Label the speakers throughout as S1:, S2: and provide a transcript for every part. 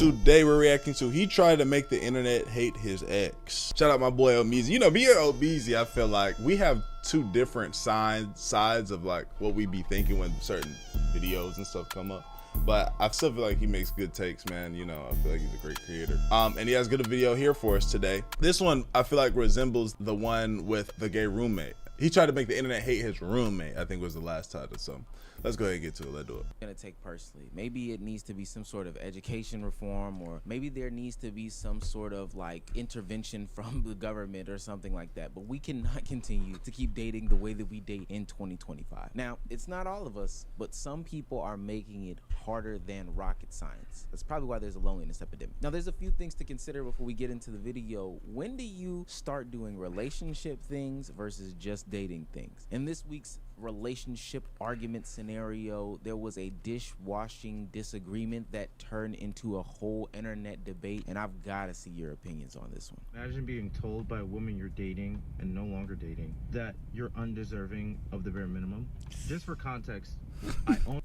S1: today we're reacting to he tried to make the internet hate his ex. Shout out my boy Omeezy. You know, me and Omeezy, I feel like we have two different sides of like what we be thinking when certain videos and stuff come up. But I still feel like he makes good takes, man. You know, I feel like he's a great creator. And he has a good video here for us today. This one I feel like resembles the one with the gay roommate. He tried to make the internet hate his roommate, I think was the last title. So let's go ahead and get to it. Let's do it.
S2: Gonna take personally. Maybe it needs to be some sort of education reform, or maybe there needs to be some sort of like intervention from the government or something like that. But we cannot continue to keep dating the way that we date in 2025. Now, it's not all of us, but some people are making it harder than rocket science. That's probably why there's a loneliness epidemic. Now, there's a few things to consider before we get into the video. When do you start doing relationship things versus just dating things? In this week's relationship argument scenario, there was a dishwashing disagreement that turned into a whole internet debate, and I've got to see your opinions on this one.
S3: Imagine being told by a woman you're dating and no longer dating that you're undeserving of the bare minimum. Just for context, I own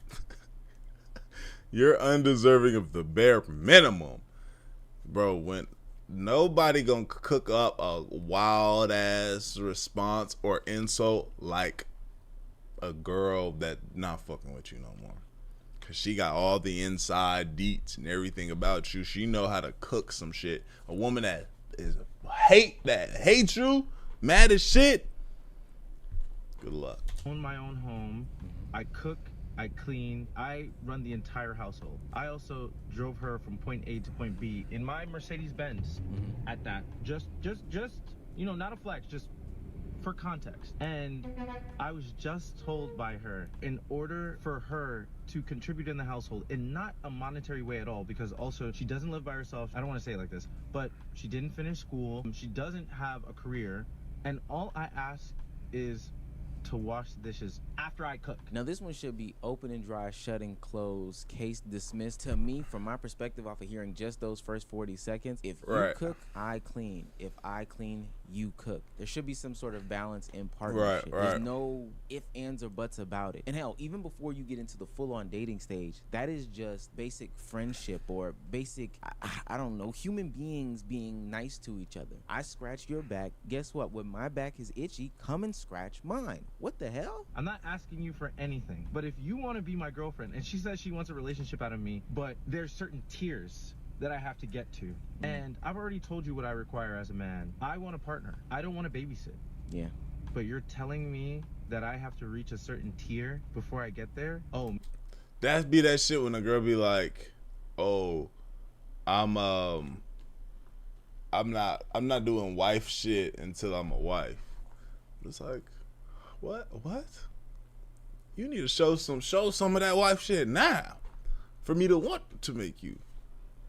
S1: You're undeserving of the bare minimum. Bro, when nobody gonna cook up a wild ass response or insult like a girl that not fucking with you no more, cause she got all the inside deets and everything about you. She know how to cook some shit. A woman that hates you, mad as shit, good luck.
S3: own my own home. I cook, I clean, I run the entire household. I also drove her from point A to point B in my Mercedes Benz at that. Just, you know, not a flex, just for context. And I was just told by her, in order for her to contribute in the household in not a monetary way at all, because also she doesn't live by herself. I don't want to say it like this, but she didn't finish school. She doesn't have a career. And all I ask is to wash the dishes after I cook.
S2: Now, this one should be open and dry, shut and close, case dismissed. To me, from my perspective, off of hearing just those first 40 seconds, if you cook, I clean. If I clean, you cook. There should be some sort of balance in partnership. There's no ifs, ands, or buts about it. And hell, even before you get into the full-on dating stage, that is just basic friendship or basic, I don't know, human beings being nice to each other. I scratch your back. Guess what? When my back is itchy, come and scratch mine. What the hell?
S3: I'm not asking you for anything, but if you want to be my girlfriend, and she says she wants a relationship out of me, but there's certain tiers that I have to get to. And I've already told you what I require as a man. I want a partner. I don't want to babysit.
S2: Yeah.
S3: But you're telling me that I have to reach a certain tier before I get there? Oh.
S1: That be that shit when a girl be like, oh, I'm not doing wife shit until I'm a wife. It's like, what? You need to show some of that wife shit now for me to want to make you.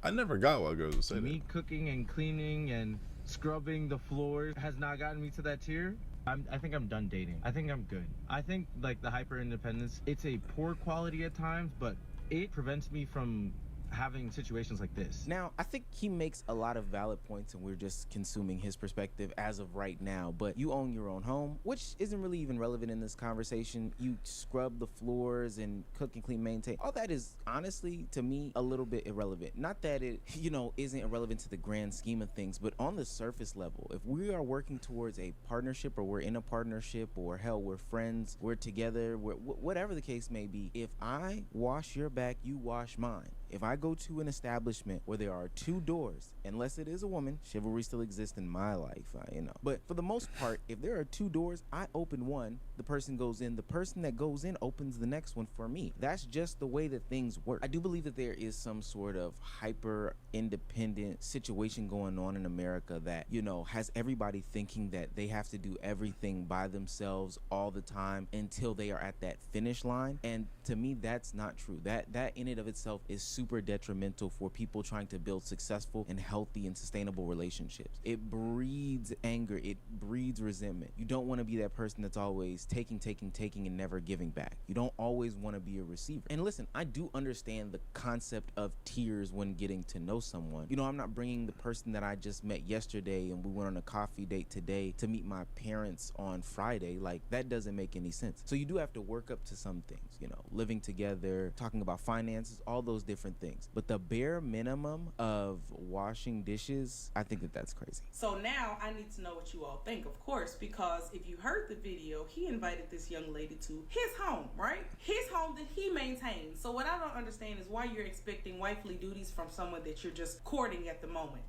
S1: I never got why girls would say that.
S3: Me cooking and cleaning and scrubbing the floors has not gotten me to that tier. I think I'm done dating. I think I'm good. I think like the hyper independence, it's a poor quality at times, but it prevents me from having situations like this.
S2: Now, I think he makes a lot of valid points, and we're just consuming his perspective as of right now. But you own your own home, which isn't really even relevant in this conversation. You scrub the floors and cook and clean, maintain. All that is honestly, to me, a little bit irrelevant. Not that it, you know, isn't irrelevant to the grand scheme of things, but on the surface level, if we are working towards a partnership, or we're in a partnership, or hell, we're friends, we're together, whatever the case may be, if I wash your back, you wash mine. If I go to an establishment where there are two doors, unless it is a woman, chivalry still exists in my life, you know. But for the most part, if there are two doors, I open one, the person goes in, the person that goes in opens the next one for me. That's just the way that things work. I do believe that there is some sort of hyper independent situation going on in America that, you know, has everybody thinking that they have to do everything by themselves all the time until they are at that finish line. And to me, that's not true. That in and of itself is super detrimental for people trying to build successful and healthy and sustainable relationships. It breeds anger. It breeds resentment. You don't want to be that person that's always taking, and never giving back. You don't always want to be a receiver. And listen, I do understand the concept of tears when getting to know someone. You know, I'm not bringing the person that I just met yesterday and we went on a coffee date today to meet my parents on Friday. Like, that doesn't make any sense. So you do have to work up to some things, you know, living together, talking about finances, all those different things. But the bare minimum of washing dishes, I think that that's crazy.
S4: So now I need to know what you all think, of course, because if you heard the video, he invited this young lady to his home, right? His home that he maintains. So what I don't understand is why you're expecting wifely duties from someone that you're just courting at the moment.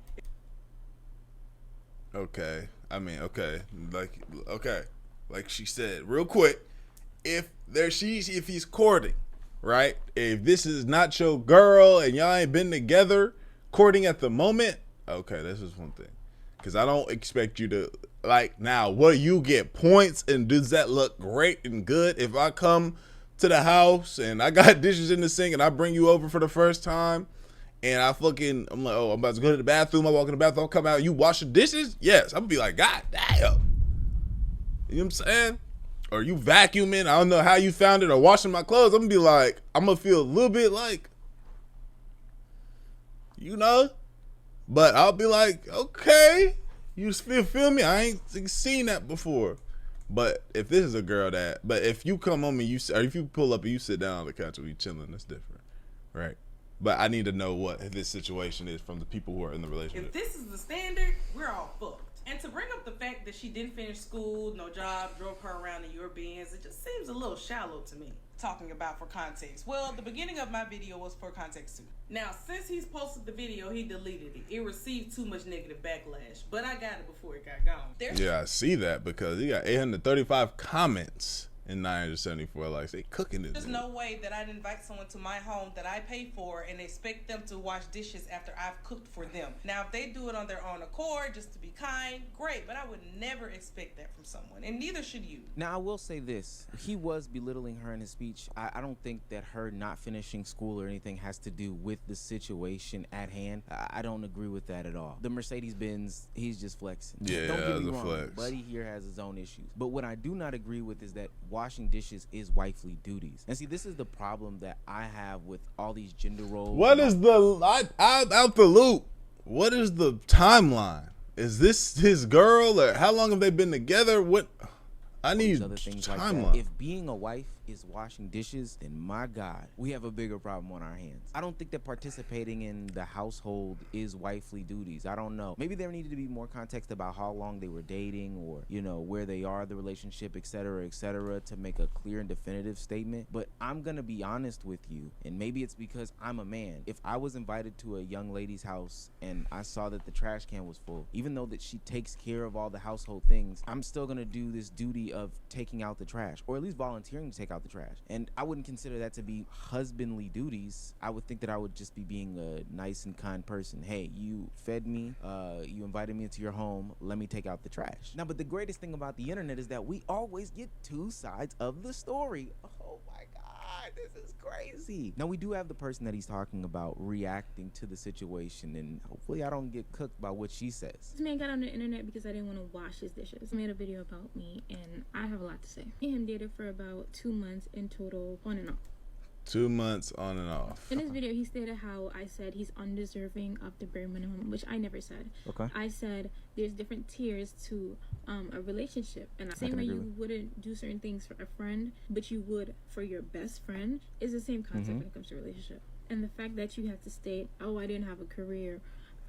S1: Okay. I mean, okay. Like she said, real quick, if he's courting, right? If this is not your girl and y'all ain't been together courting at the moment, okay, this is one thing. Because I don't expect you to, like, now, will you get points and does that look great and good if I come to the house and I got dishes in the sink and I bring you over for the first time and I'm like, oh, I'm about to go to the bathroom. I walk in the bathroom, I come out, you wash the dishes? Yes. I'm gonna be like, God damn. You know what I'm saying? Or you vacuuming, I don't know how you found it, or washing my clothes. I'm gonna be like, I'm gonna feel a little bit like, you know? But I'll be like, okay, you feel me? I ain't seen that before. But if this is a girl but if you come home and or if you pull up and you sit down on the couch and we chilling, that's different, right? But I need to know what this situation is from the people who are in the relationship.
S4: If this is the standard, we're all fucked. And to bring up the fact that she didn't finish school, no job, drove her around in your Benz, it just seems a little shallow to me. Talking about for context. Well, the beginning of my video was for context too. Now, since he's posted the video, he deleted it. It received too much negative backlash, but I got it before it got gone.
S1: Yeah, I see that because he got 835 comments and 974 likes. They cooking this.
S4: There's no way that I'd invite someone to my home that I pay for and expect them to wash dishes after I've cooked for them. Now, if they do it on their own accord, just to be kind, great, but I would never expect that from someone, and neither should you.
S2: Now, I will say this. He was belittling her in his speech. I don't think that her not finishing school or anything has to do with the situation at hand. I don't agree with that at all. The Mercedes-Benz, he's just flexing.
S1: Yeah,
S2: don't get me wrong.
S1: flex.
S2: Buddy here has his own issues. But what I do not agree with is that washing dishes is wifely duties. And see, this is the problem that I have with all these gender roles.
S1: What is out the loop? What is the timeline? Is this his girl or how long have they been together? What? I need
S2: other things like
S1: timeline.
S2: that. If being a wife is washing dishes, then my God, we have a bigger problem on our hands. I don't think that participating in the household is wifely duties. I don't know. Maybe there needed to be more context about how long they were dating or, you know, where they are, the relationship, et cetera, to make a clear and definitive statement. But I'm going to be honest with you, and maybe it's because I'm a man. If I was invited to a young lady's house and I saw that the trash can was full, even though that she takes care of all the household things, I'm still going to do this duty of taking out the trash, or at least volunteering to take out the trash. And I wouldn't consider that to be husbandly duties. I would think that I would just be being a nice and kind person. Hey, you fed me, you invited me into your home, let me take out the trash. Now, but the greatest thing about the internet is that we always get two sides of the story. Oh my God, this is crazy. Now, we do have the person that he's talking about reacting to the situation, and hopefully I don't get cooked by what she says.
S5: This man got on the internet because I didn't want to wash his dishes. He made a video about me, and I have a lot to say. Me and him dated for about 2 months in total, on and off.
S1: 2 months on and off.
S5: In his video, he stated how I said he's undeserving of the bare minimum, which I never said.
S2: Okay.
S5: I said there's different tiers to a relationship, and the same way you wouldn't do certain things for a friend, but you would for your best friend, is the same concept when it comes to relationship. And the fact that you have to state, oh, I didn't have a career,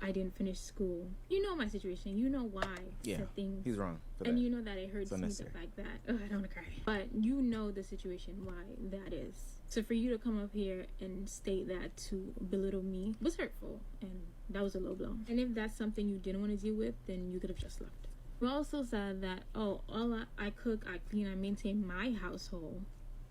S5: I didn't finish school. You know my situation. You know why.
S2: Yeah,
S5: things.
S2: he's wrong for
S5: and
S2: that.
S5: you know that it hurts me the fact that, oh, I don't want to cry. But you know the situation why that is. So for you to come up here and state that to belittle me was hurtful, and that was a low blow. And if that's something you didn't want to deal with, then you could have just left. We also said that, oh, I cook, I clean, I maintain my household.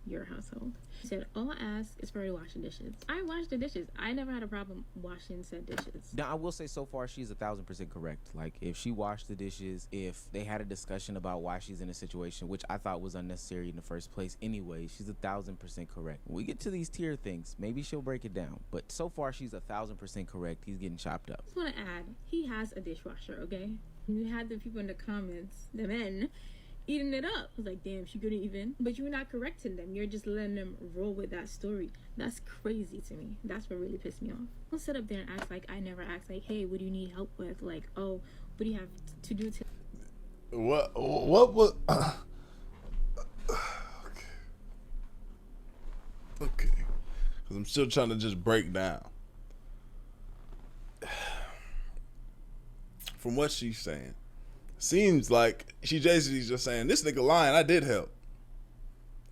S5: Your household. He said, all I ask is for her to wash the dishes. I wash the dishes. I never had a problem washing said dishes.
S2: Now, I will say so far she's 1,000% correct. Like, if she washed the dishes, if they had a discussion about why she's in a situation, which I thought was unnecessary in the first place anyway, she's 1,000% correct. When we get to these tier things, maybe she'll break it down. But so far she's 1,000% correct. He's getting chopped up.
S5: I just want to add, he has a dishwasher, okay? You had the people in the comments, the men, eating it up. I was like, damn, she couldn't even. But you're not correcting them. You're just letting them roll with that story. That's crazy to me. That's what really pissed me off. I'll sit up there and act like I never asked, like, hey, what do you need help with? Like, oh, what do you have to do to...
S1: What was... Okay. Because I'm still trying to just break down. From what she's saying, seems like she's just saying, this nigga lying, I did help.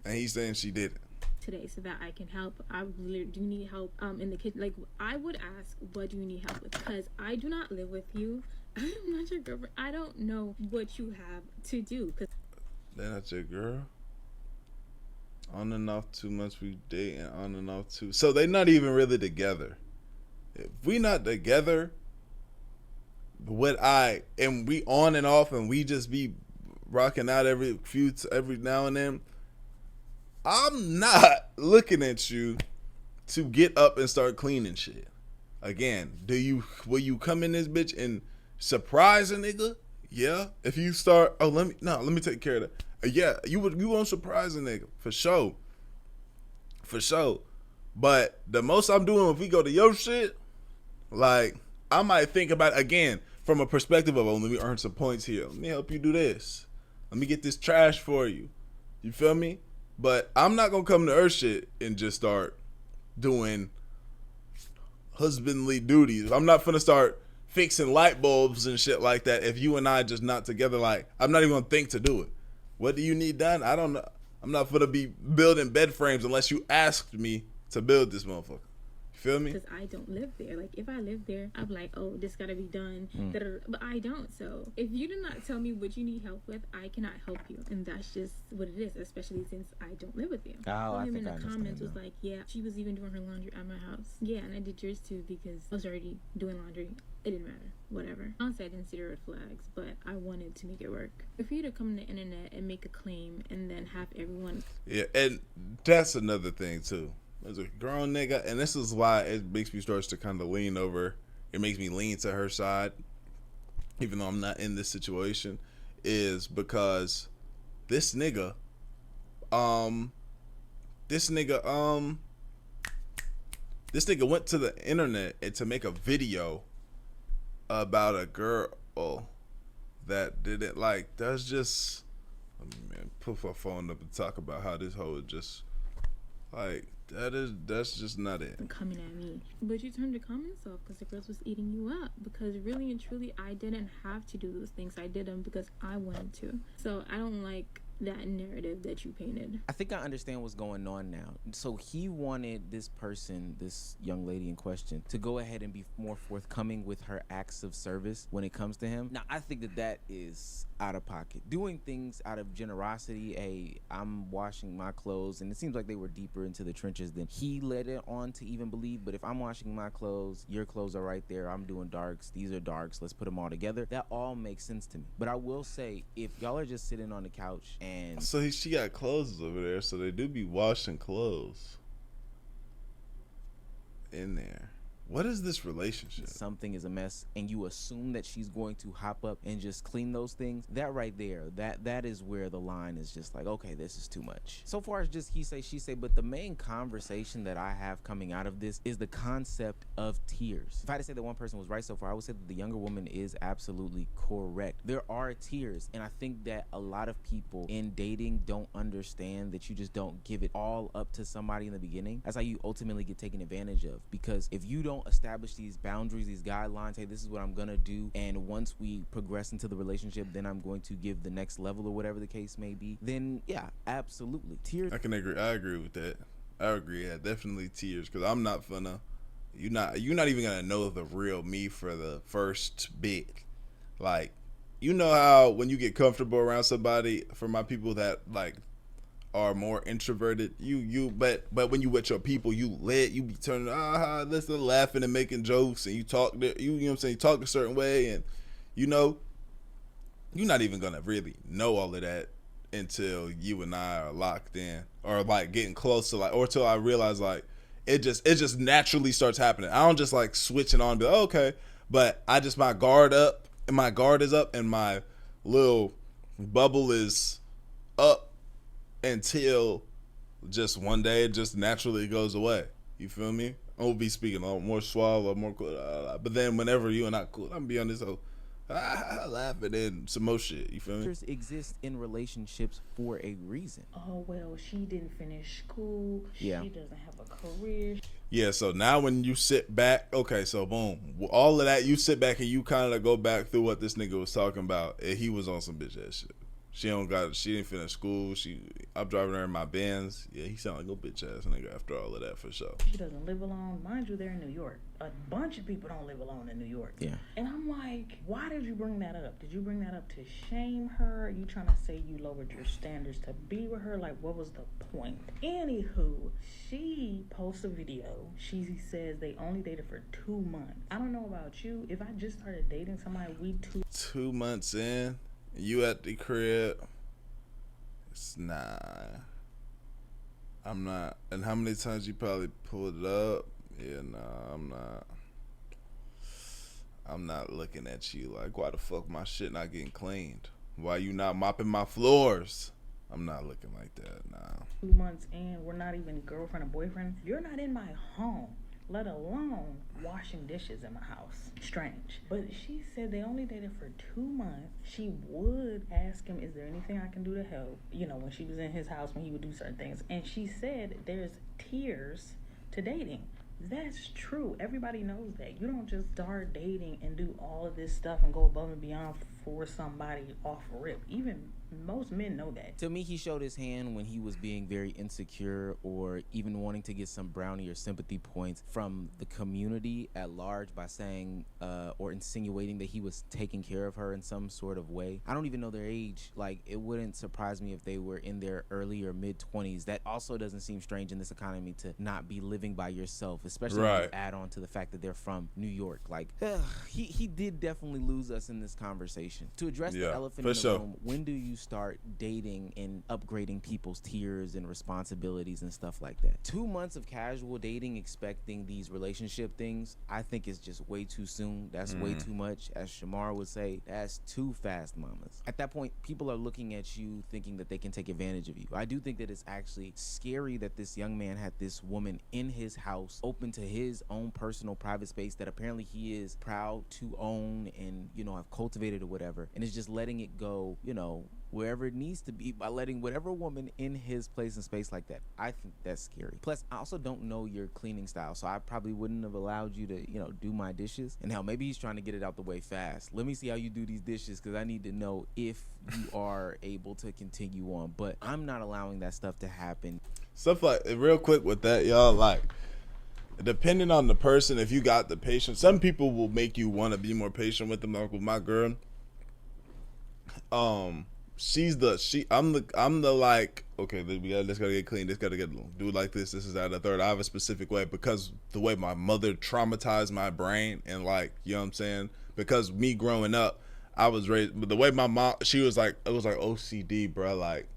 S1: And he's saying she didn't.
S5: Today, so that I can help. I really do need help in the kitchen. Like, I would ask, what do you need help with? Because I do not live with you. I'm not your girlfriend. I don't know what you have to do.
S1: They're not your girl? On and off 2 months we date, and on and off 2. So they're not even really together. If we not together, and we on and off, and we just be rocking out every now and then, I'm not looking at you to get up and start cleaning shit. Again, will you come in this bitch and surprise a nigga? Yeah. If you start, let me take care of that. Yeah, you won't surprise a nigga for sure. For sure. But the most I'm doing, if we go to your shit, like, I might think about, again, from a perspective of, let me earn some points here. Let me help you do this. Let me get this trash for you. You feel me? But I'm not going to come to her shit and just start doing husbandly duties. I'm not finna start fixing light bulbs and shit like that if you and I just not together. Like, I'm not even going to think to do it. What do you need done? I don't know. I'm not finna be building bed frames unless you asked me to build this motherfucker. Feel me?
S5: Because I don't live there. Like, if I lived there, I'm like, oh, this gotta be done. But I don't. So if you do not tell me what you need help with, I cannot help you. And that's just what it is, especially since I don't live with you.
S2: Oh, I
S5: him
S2: think
S5: in
S2: I
S5: the comments was
S2: understand
S5: like, yeah, she was even doing her laundry at my house. Yeah, and I did yours too because I was already doing laundry. It didn't matter. Whatever. Honestly, I didn't see the red flags, but I wanted to make it work. For you to come on the internet and make a claim and then have everyone...
S1: Yeah, and that's another thing too. As a grown nigga, and this is why it makes me start to kind of lean over. It makes me lean to her side, even though I'm not in this situation, is because this nigga went to the internet and to make a video about a girl that didn't like. That's just, man, put my phone up and talk about how this hoe is just like. That's just not it.
S5: Coming at me. But you turned the comments off because the girls was eating you up. Because really and truly, I didn't have to do those things. I did them because I wanted to. So I don't like that narrative that you painted.
S2: I think I understand what's going on now. So he wanted this person, this young lady in question, to go ahead and be more forthcoming with her acts of service when it comes to him. Now, I think that is out of pocket. Doing things out of generosity, hey, I'm washing my clothes, and it seems like they were deeper into the trenches than he led it on to even believe. But if I'm washing my clothes, your clothes are right there, I'm doing darks, these are darks, let's put them all together. That all makes sense to me. But I will say, if y'all are just sitting on the couch and
S1: so she got clothes over there, so they do be washing clothes in there. What is this relationship?
S2: Something is a mess, and you assume that she's going to hop up and just clean those things. That right there, that is where the line is just like, okay, this is too much. So far, it's just he say, she say, but the main conversation that I have coming out of this is the concept of tears. If I had to say that one person was right so far, I would say that the younger woman is absolutely correct. There are tears, and I think that a lot of people in dating don't understand that you just don't give it all up to somebody in the beginning. That's how you ultimately get taken advantage of, because if you don't establish these boundaries, these guidelines, hey, this is what I'm gonna do, and once we progress into the relationship, then I'm going to give the next level or whatever the case may be, then yeah, absolutely. Tears.
S1: I can agree. I agree with that. I agree. Yeah, definitely tears, because I'm not gonna, you're not even gonna know the real me for the first bit. Like, you know how when you get comfortable around somebody, for my people that like are more introverted, but when you with your people, you be turning listen, laughing and making jokes, and you talk to, you know what I'm saying, you talk a certain way, and you know you're not even gonna really know all of that until you and I are locked in, or like getting close to, like, or till I realize like it just naturally starts happening. I don't just like switch it on and be like, oh, okay, but I just, my guard is up, and my little bubble is up until just one day it just naturally goes away. You feel me? I won't be speaking a lot more suave or more cool. But then whenever you and I cool, I'm gonna be on this whole laughing and some more shit. You feel me?
S2: Exist in relationships for a reason.
S6: Oh, well, she didn't finish school.
S2: Yeah.
S6: She doesn't have a career.
S1: Yeah, so now when you sit back, okay, so boom, all of that, you sit back and you kind of go back through what this nigga was talking about, and he was on some bitch ass shit. She didn't finish school. I'm driving her in my Benz. Yeah, he sound like a bitch ass nigga after all of that for sure.
S6: She doesn't live alone. Mind you, they're in New York. A bunch of people don't live alone in New York.
S2: Yeah.
S6: And I'm like, why did you bring that up? Did you bring that up to shame her? Are you trying to say you lowered your standards to be with her? Like, what was the point? Anywho, she posts a video. She says they only dated for 2 months. I don't know about you. If I just started dating somebody,
S1: 2 months in, you at the crib, I'm not. And how many times you probably pulled it up? Yeah, I'm not looking at you like, why the fuck my shit not getting cleaned? Why you not mopping my floors? I'm not looking like that, nah.
S6: 2 months in, we're not even girlfriend or boyfriend. You're not in my home, let alone washing dishes in my house. Strange. But she said they only dated for 2 months. She would ask him, is there anything I can do to help? You know, when she was in his house, when he would do certain things. And she said there's tiers to dating. That's true. Everybody knows that. You don't just start dating and do all of this stuff and go above and beyond for somebody off rip. Even most men know that.
S2: To me, he showed his hand when he was being very insecure or even wanting to get some brownie or sympathy points from the community at large by saying or insinuating that he was taking care of her in some sort of way. I don't even know their age. Like, it wouldn't surprise me if they were in their early or mid-20s. That also doesn't seem strange in this economy to not be living by yourself, especially when you add on to the fact that they're from New York. Like, he did definitely lose us in this conversation. To address the elephant in the room, when do you start dating and upgrading people's tiers and responsibilities and stuff like that? 2 months of casual dating, expecting these relationship things, I think is just way too soon. That's way too much. As Shamar would say, that's too fast, mamas. At that point, people are looking at you thinking that they can take advantage of you. I do think that it's actually scary that this young man had this woman in his house, open to his own personal private space that apparently he is proud to own and, you know, have cultivated or whatever, and is just letting it go, you know, wherever it needs to be by letting whatever woman in his place and space like that. I think that's scary. Plus, I also don't know your cleaning style, so I probably wouldn't have allowed you to, you know, do my dishes. And hell, maybe he's trying to get it out the way fast. Let me see how you do these dishes, because I need to know if you are able to continue on. But I'm not allowing that stuff to happen.
S1: Stuff like, real quick with that, y'all, like, depending on the person, if you got the patience, some people will make you want to be more patient with them. Like with my girl, I'm the like, okay, this gotta get clean, this gotta get do it like this is that, the third. I have a specific way because the way my mother traumatized my brain, and like, you know what I'm saying, because me growing up, I was raised, but the way my mom, she was like, it was like OCD, bro. Like,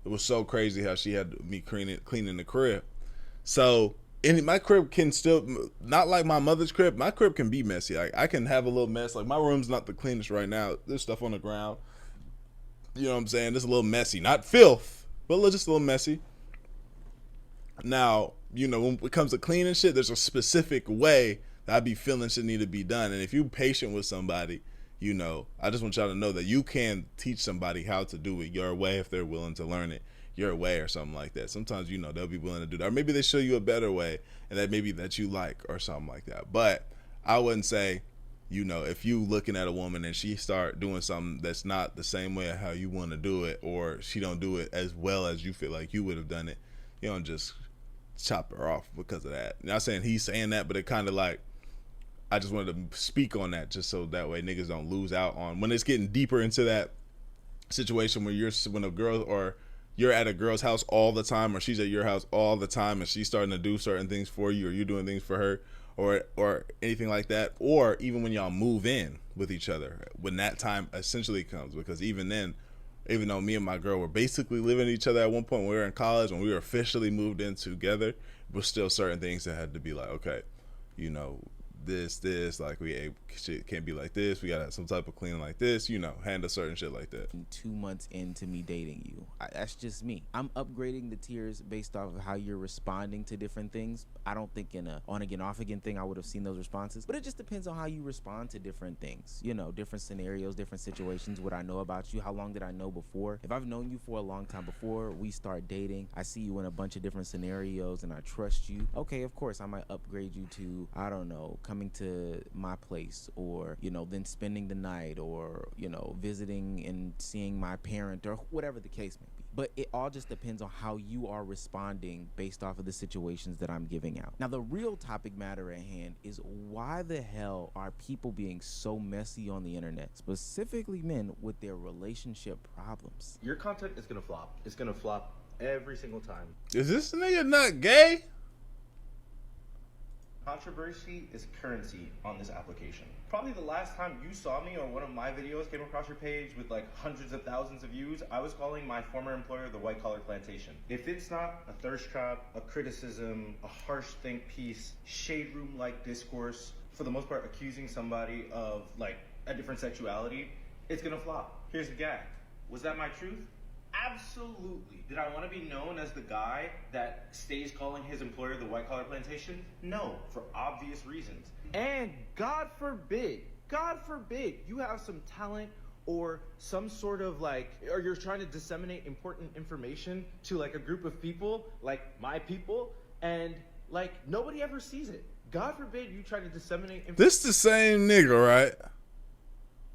S1: it was so crazy how she had me cleaning the crib. So, and my crib can still, not like my mother's crib, my crib can be messy. Like, I can have a little mess. Like, my room's not the cleanest right now. There's stuff on the ground. You know what I'm saying? It's a little messy. Not filth, but just a little messy. Now, you know, when it comes to cleaning shit, there's a specific way that I be feeling shit need to be done. And if you're patient with somebody, you know, I just want y'all to know that you can teach somebody how to do it your way if they're willing to learn it your way or something like that. Sometimes, you know, they'll be willing to do that. Or maybe they show you a better way and that maybe that you like or something like that. But I wouldn't say, you know, if you looking at a woman and she start doing something that's not the same way how you want to do it, or she don't do it as well as you feel like you would have done it, you don't just chop her off because of that. Not saying he's saying that, but it kind of like, I just wanted to speak on that just so that way niggas don't lose out on when it's getting deeper into that situation where when a girl, or you're at a girl's house all the time, or she's at your house all the time, and she's starting to do certain things for you, or you're doing things for her, or anything like that, or even when y'all move in with each other, when that time essentially comes. Because even then, even though me and my girl were basically living with each other at one point when we were in college, when we were officially moved in together, there was still certain things that had to be like, okay, you know, this, like shit can't be like this. We gotta have some type of cleaning like this, you know, handle certain shit like that.
S2: 2 months into me dating you, that's just me. I'm upgrading the tiers based off of how you're responding to different things. I don't think in a on again off again thing I would have seen those responses, but it just depends on how you respond to different things, you know, different scenarios, different situations, what I know about you, how long did I know before. If I've known you for a long time before we start dating, I see you in a bunch of different scenarios and I trust you, okay, of course I might upgrade you to, I don't know, coming to my place, or, you know, then spending the night, or, you know, visiting and seeing my parent, or whatever the case may be. But it all just depends on how you are responding based off of the situations that I'm giving out. Now, the real topic matter at hand is, why the hell are people being so messy on the internet, specifically men, with their relationship problems?
S3: Your content is gonna flop. It's gonna flop every single time.
S1: Is this nigga not gay?
S3: Controversy is currency on this application. Probably the last time you saw me or one of my videos came across your page with like hundreds of thousands of views, I was calling my former employer the white collar plantation. If it's not a thirst trap, a criticism, a harsh think piece, shade room like discourse, for the most part accusing somebody of like a different sexuality, it's gonna flop. Here's the gag. Was that my truth? Absolutely. Did I want to be known as the guy that stays calling his employer the white collar plantation? No, for obvious reasons. And God forbid you have some talent or some sort of like, or you're trying to disseminate important information to like a group of people, like my people, and like nobody ever sees it. God forbid you try to disseminate information.
S1: This the same nigga, right?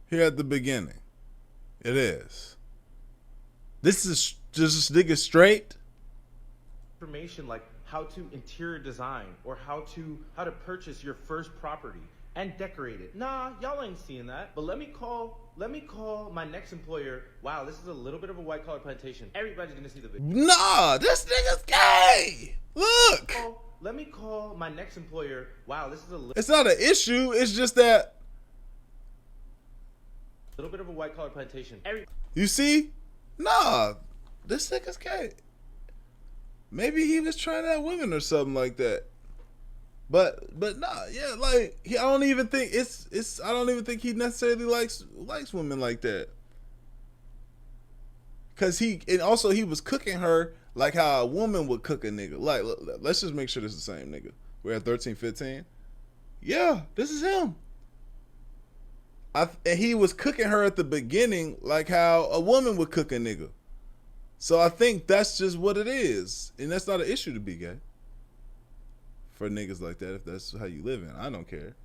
S1: Here at the beginning. It is. This is just this nigga straight.
S3: Information like how to interior design or how to purchase your first property and decorate it. Nah, y'all ain't seeing that. But let me call my next employer. Wow, this is a little bit of a white collar plantation. Everybody's gonna see the video.
S1: Nah, this nigga's gay. Look.
S3: Let me call my next employer. Wow, this is a
S1: It's not an issue. It's just that
S3: little bit of a white collar plantation.
S1: You see? Nah, this nigga's gay. Maybe he was trying to have women or something like that. But nah, yeah, like I don't even think he necessarily likes women like that. Cause he was cooking her like how a woman would cook a nigga. Like, let's just make sure this is the same nigga. We're at 13, 15. Yeah, this is him. And he was cooking her at the beginning like how a woman would cook a nigga. So I think that's just what it is. And that's not an issue to be gay. For niggas like that, if that's how you live in. I don't care.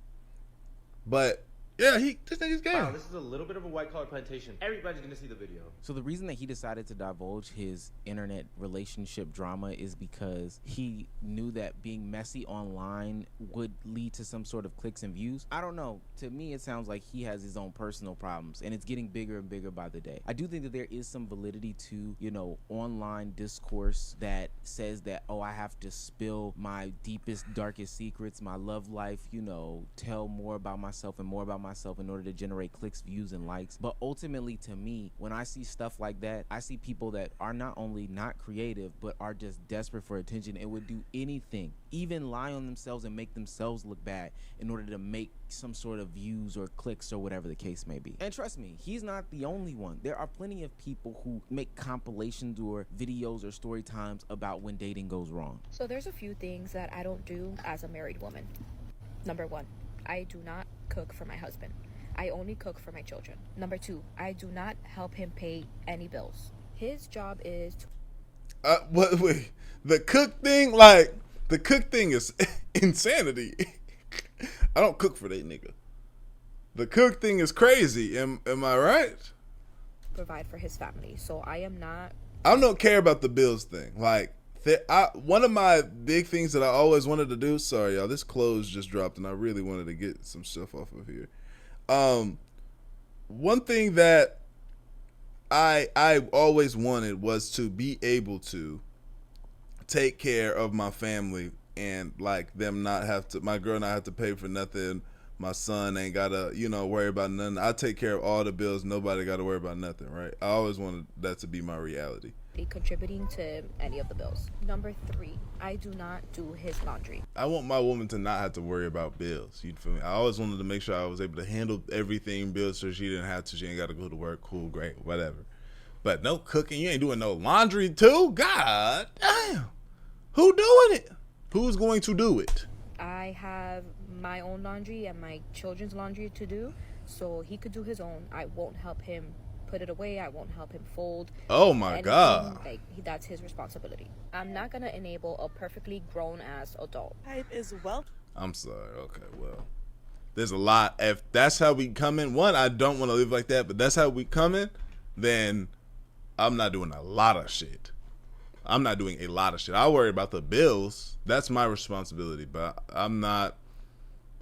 S1: But yeah, this nigga's gay.
S3: Wow, this is a little bit of a white collar plantation. Everybody's gonna see the video.
S2: So the reason that he decided to divulge his internet relationship drama is because he knew that being messy online would lead to some sort of clicks and views. I don't know. To me, it sounds like he has his own personal problems, and it's getting bigger and bigger by the day. I do think that there is some validity to, you know, online discourse that says that, oh, I have to spill my deepest, darkest secrets, my love life, you know, tell more about myself and more about myself in order to generate clicks, views, and likes. But ultimately, to me, when I see stuff like that, I see people that are not only not creative, but are just desperate for attention and would do anything, even lie on themselves and make themselves look bad in order to make some sort of views or clicks or whatever the case may be. And trust me, he's not the only one. There are plenty of people who make compilations or videos or story times about when dating goes wrong.
S7: So there's a few things that I don't do as a married woman. Number one, I do not cook for my husband. I only cook for my children. Number two, I do not help him pay any bills. His job is to
S1: Wait, the cook thing is insanity. I don't cook for that nigga. The cook thing is crazy. Am I right?
S7: provide for his family. So I
S1: don't care about the bills thing. Like, one of my big things that I always wanted to do. Sorry, y'all. This clothes just dropped, and I really wanted to get some stuff off of here. One thing that I always wanted was to be able to take care of my family and like them not have to, my girl not have to pay for nothing. My son ain't gotta, worry about nothing. I take care of all the bills. Nobody gotta worry about nothing, right? I always wanted that to be my reality.
S7: directly contributing to any of the bills. Number 3, I do not do his laundry.
S1: I want my woman to not have to worry about bills. You feel me? I always wanted to make sure I was able to handle everything bills so she didn't have to. She ain't got to go to work. Cool, great, whatever. But no cooking. You ain't doing no laundry too? God damn. Who doing it? Who's going to do it?
S7: I have my own laundry and my children's laundry to do, so he could do his own. I won't help him put it away. I won't help him fold.
S1: Oh my God.
S7: Like, that's his responsibility. I'm not gonna enable a perfectly grown-ass adult.
S8: Type is well.
S1: I'm sorry. Okay, well, there's a lot. If that's how we coming, one, I don't want to live like that, but that's how we coming, then I'm not doing a lot of shit. I'm not doing a lot of shit. I worry about the bills. That's my responsibility, but I'm not.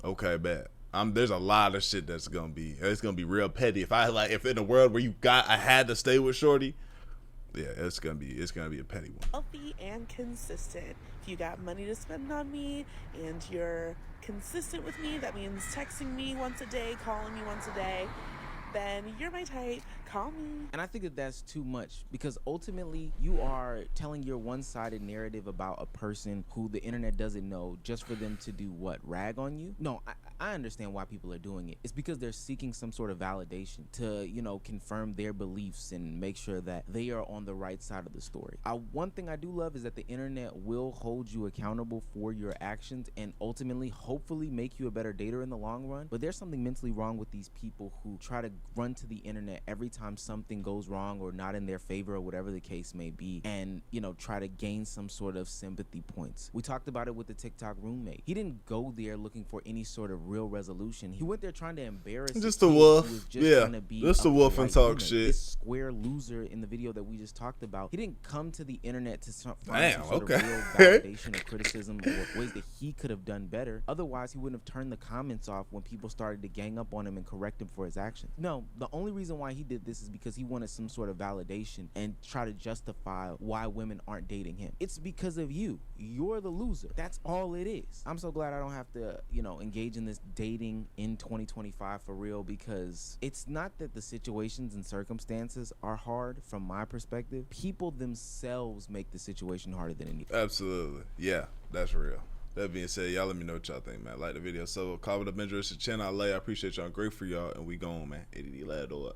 S1: Okay, bad. There's a lot of shit it's gonna be real petty. If in a world where I had to stay with Shorty, yeah, it's gonna be a petty one.
S8: Healthy and consistent. If you got money to spend on me and you're consistent with me, that means texting me once a day, calling me once a day, then you're my type. Call me.
S2: And I think that that's too much, because ultimately you are telling your one-sided narrative about a person who the internet doesn't know just for them to do what? Rag on you? No, I understand why people are doing it. It's because they're seeking some sort of validation to, confirm their beliefs and make sure that they are on the right side of the story. One thing I do love is that the internet will hold you accountable for your actions and ultimately, hopefully, make you a better dater in the long run. But there's something mentally wrong with these people who try to run to the internet every time something goes wrong or not in their favor or whatever the case may be, and try to gain some sort of sympathy points. We talked about it with the TikTok roommate. He didn't go there looking for any sort of real resolution. He went there trying to embarrass
S1: just a wolf. Yeah, just a wolf and talk
S2: woman.
S1: shit.
S2: This square loser in the video that we just talked about, he didn't come to the internet to find some sort of real validation or criticism or ways that he could have done better. Otherwise, he wouldn't have turned the comments off when people started to gang up on him and correct him for his actions. No, the only reason why he did this is because he wanted some sort of validation and try to justify why women aren't dating him. It's because of you. You're the loser. That's all it is. I'm so glad I don't have to, engage in this dating in 2025 for real, because it's not that the situations and circumstances are hard from my perspective. People themselves make the situation harder than anything.
S1: Absolutely. Yeah, that's real. That being said, y'all let me know what y'all think, man. Like the video. So, comment up, interest, channel. I appreciate y'all. I'm great for y'all. And we gone, man. ADD lad or